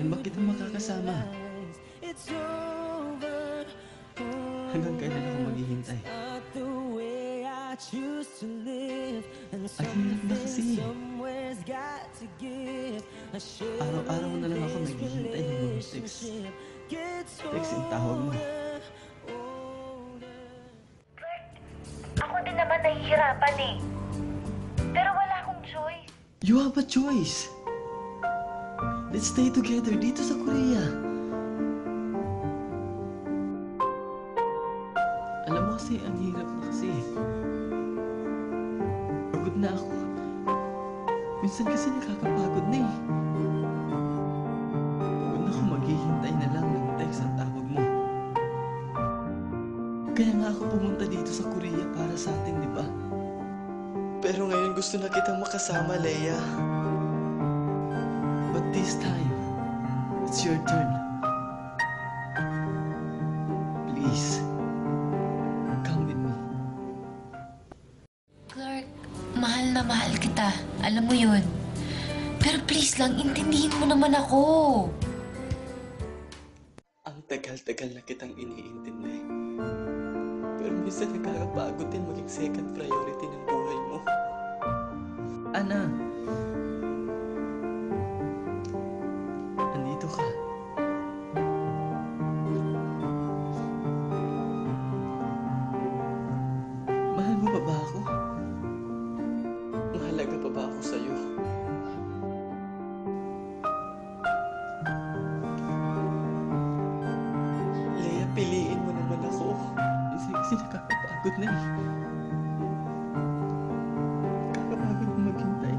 Kailan ba kita makakasama? Hanggang kailan ako maghihintay? Ang hirap na kasi. Araw-araw na lang ako naghihintay ng mga text. Text yung tawag mo. Ako din naman nahihirapan eh. Pero wala akong choice. You have a choice. Let's stay together dito sa Korea. Alam mo kasi, ang hirap na kasi. Pagod na ako. Minsan kasi nakakapagod na eh. Pagod na ako, maghihintay na lang ng text ang tawag mo. Kaya nga ako pumunta dito sa Korea para sa atin, di ba? Pero ngayon gusto na kitang makasama, Leia. But this time, it's your turn. Please, come with me. Clark, mahal na mahal kita. Alam mo yun. Pero please lang, intindihin mo naman ako. Ang tagal-tagal na kitang iniintindi. Pero minsan nakakapagod din maging second priority ng buhay mo. Ana, andito ka. Mahal mo pa ba ako? Mahalaga pa ba ako sa'yo? Leia, piliin mo naman ako. Kasi nakakapagod na eh. Nakakapagod na maghintay.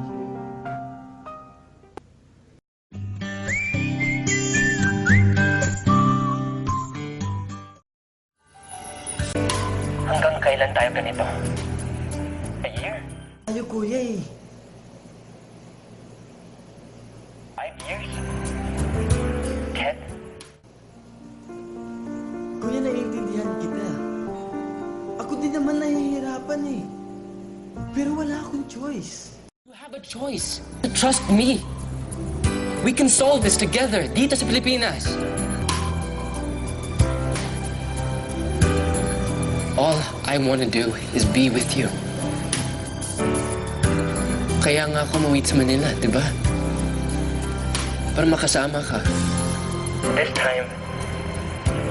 Hanggang kailan tayo ganito? A year? Tayo kuya eh. 5 years? 10? Kuya, naiintindihan kita. Ako din naman nahihirapan eh. Pero wala akong choice. You have a choice. Trust me. We can solve this together dito sa Pilipinas. All I want to do is be with you. Kaya nga ako mawit sa Manila, di ba? Para makasama ka. This time,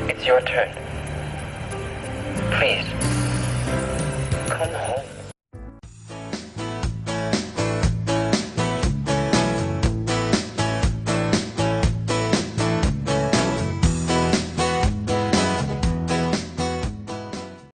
it's your turn.